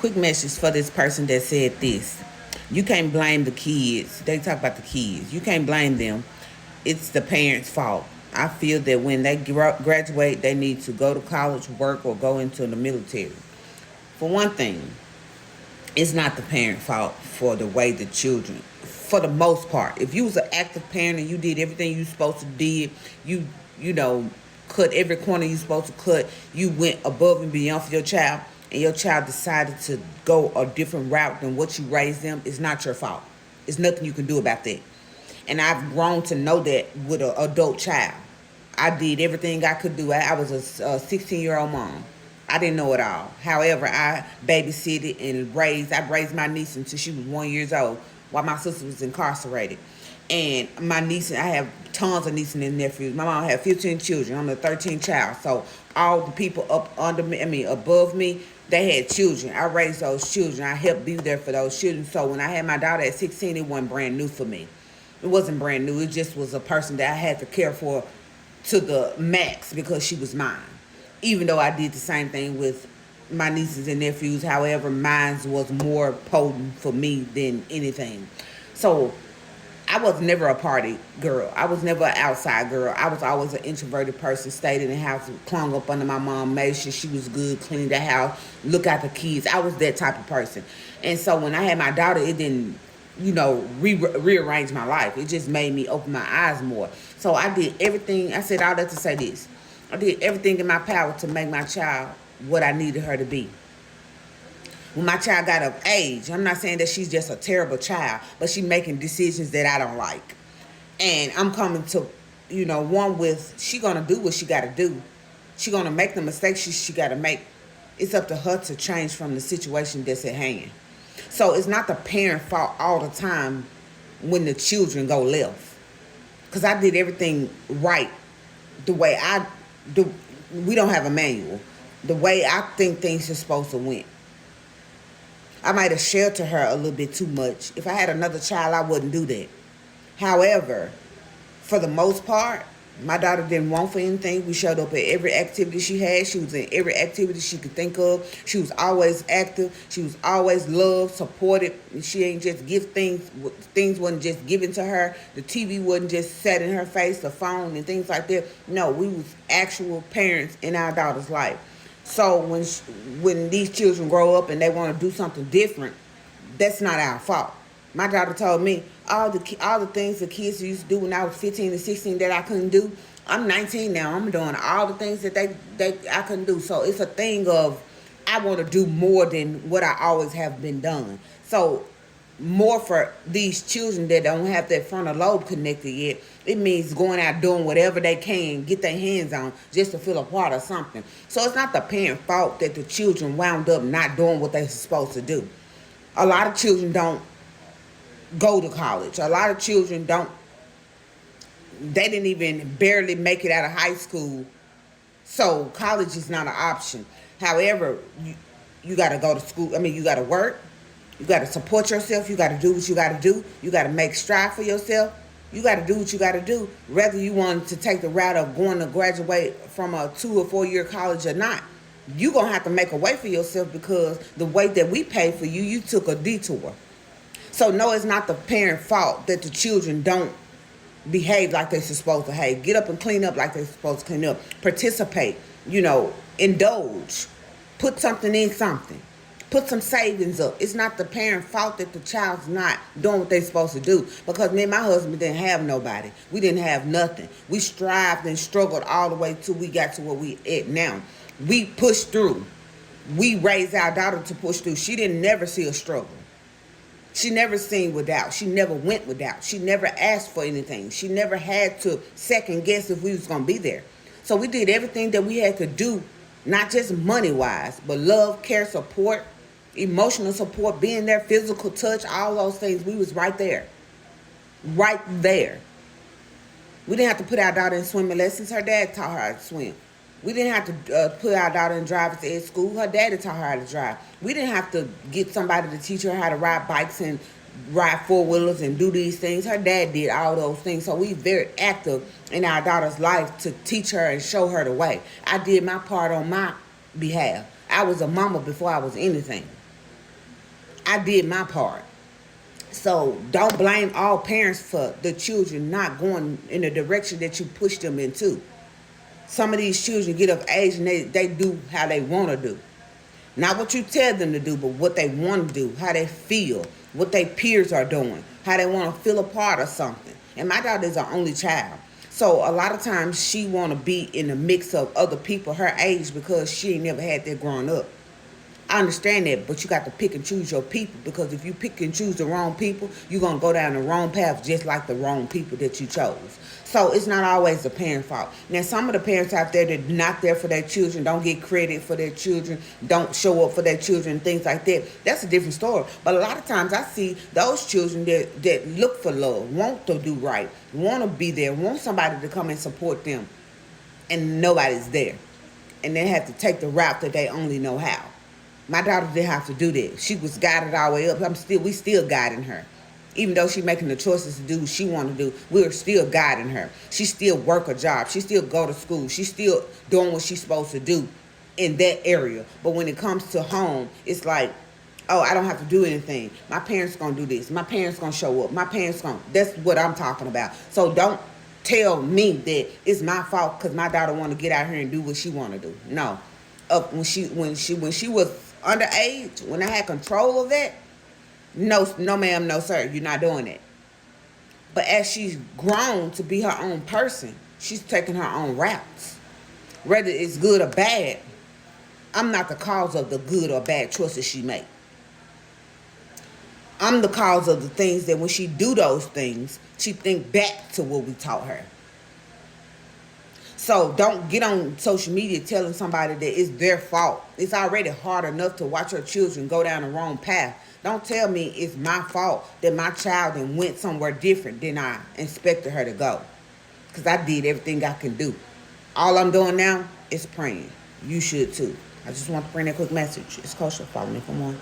Quick message for this person that said this. You can't blame the kids. They talk about the kids. You can't blame them. It's the parents' fault. I feel that when they graduate, they need to go to college, work, or go into the military. For one thing, it's not the parent fault for the way the children, for the most part. If you was an active parent and you did everything you supposed to did, you cut every corner you supposed to cut, you went above and beyond for your child, and your child decided to go a different route than what you raised them, it's not your fault. It's nothing you can do about that. And I've grown to know that with an adult child. I did everything I could do. I was a 16-year-old mom. I didn't know it all. However, I babysitted and I raised my niece until she was 1 year old while my sister was incarcerated. And my niece, I have tons of nieces and nephews. My mom had 15 children. I'm the 13th child. So all the people up under me, above me, they had children. I raised those children. I helped be there for those children. So when I had my daughter at 16, it wasn't brand new for me. It wasn't brand new. It just was a person that I had to care for to the max because she was mine. Even though I did the same thing with my nieces and nephews, however, mine was more potent for me than anything. So I was never a party girl. I was never an outside girl. I was always an introverted person, stayed in the house, clung up under my mom, made sure she was good, cleaned the house, look at the kids. I was that type of person. And so when I had my daughter, it didn't, rearrange my life. It just made me open my eyes more. So I did everything. I said all that to say this. I did everything in my power to make my child what I needed her to be. When my child got of age, I'm not saying that she's just a terrible child, but she's making decisions that I don't like. And I'm coming to, one with, she going to do what she got to do. She going to make the mistakes she got to make. It's up to her to change from the situation that's at hand. So it's not the parent fault all the time when the children go left. Because I did everything right the way I do. We don't have a manual. The way I think things are supposed to went. I might have sheltered her a little bit too much. If I had another child, I wouldn't do that. However, for the most part, my daughter didn't want for anything. We showed up at every activity she had. She was in every activity she could think of. She was always active. She was always loved, supported. She ain't just give things. Things wasn't just given to her. The TV wasn't just set in her face, the phone and things like that. No, we was actual parents in our daughter's life. So when these children grow up and they want to do something different, that's not our fault. My daughter told me all the things the kids used to do when I was 15 and 16 that I couldn't do. I'm 19 now. I'm doing all the things that I couldn't do. So it's a thing of I want to do more than what I always have been done. So more for these children that don't have that frontal lobe connected yet, it means going out doing whatever they can, get their hands on just to feel a part of something. So it's not the parent fault that the children wound up not doing what they're supposed to do. A lot of children don't go to college. A lot of children they didn't even barely make it out of high school. So college is not an option. However, you got to go to school. You got to work. You got to support yourself. You got to do what you got to do. You got to make strive for yourself. You got to do what you got to do, whether you want to take the route of going to graduate from a 2 or 4 year college or not. You're going to have to make a way for yourself because the way that we pay for you, you took a detour. So no, it's not the parent fault that the children don't behave like they're supposed to behave. Get up and clean up like they're supposed to clean up. Participate, indulge. Put something in something. Put some savings up. It's not the parent fault that the child's not doing what they're supposed to do. Because me and my husband didn't have nobody. We didn't have nothing. We strived and struggled all the way till we got to where we at now. We pushed through. We raised our daughter to push through. She didn't never see a struggle. She never seen without. She never went without. She never asked for anything. She never had to second guess if we was going to be there. So we did everything that we had to do, not just money-wise, but love, care, support, emotional support, being there, physical touch, all those things. We was right there. Right there. We didn't have to put our daughter in swimming lessons. Her dad taught her how to swim. We didn't have to put our daughter in driver's ed school. Her daddy taught her how to drive. We didn't have to get somebody to teach her how to ride bikes and ride four-wheelers and do these things. Her dad did all those things. So we very active in our daughter's life to teach her and show her the way. I did my part on my behalf. I was a mama before I was anything. I did my part. So don't blame all parents for the children not going in the direction that you push them into. Some of these children get of age and they do how they want to do. Not what you tell them to do, but what they want to do, how they feel, what their peers are doing, how they want to feel a part of something. And my daughter is our only child. So a lot of times she want to be in the mix of other people her age because she ain't never had that growing up. I understand that, but you got to pick and choose your people, because if you pick and choose the wrong people, you're going to go down the wrong path just like the wrong people that you chose. So it's not always the parent's fault. Now, some of the parents out there that are not there for their children, don't get credit for their children, don't show up for their children, things like that, that's a different story. But a lot of times I see those children that look for love, want to do right, want to be there, want somebody to come and support them, and nobody's there. And they have to take the route that they only know how. My daughter didn't have to do that. She was guided all the way up. We still guiding her. Even though she making the choices to do what she want to do, we're still guiding her. She still work a job. She still go to school. She still doing what she's supposed to do in that area. But when it comes to home, it's like, oh, I don't have to do anything. My parents going to do this. My parents going to show up. That's what I'm talking about. So don't tell me that it's my fault because my daughter want to get out here and do what she want to do. No. When she was underage, when I had control of that, no ma'am, no sir, you're not doing it. But as she's grown to be her own person, she's taking her own routes. Whether it's good or bad, I'm not the cause of the good or bad choices she make. I'm the cause of the things that when she do those things, she think back to what we taught her. So don't get on social media telling somebody that it's their fault. It's already hard enough to watch your children go down the wrong path. Don't tell me it's my fault that my child went somewhere different than I expected her to go. Because I did everything I can do. All I'm doing now is praying. You should too. I just want to bring that quick message. It's kosher. Follow me for more.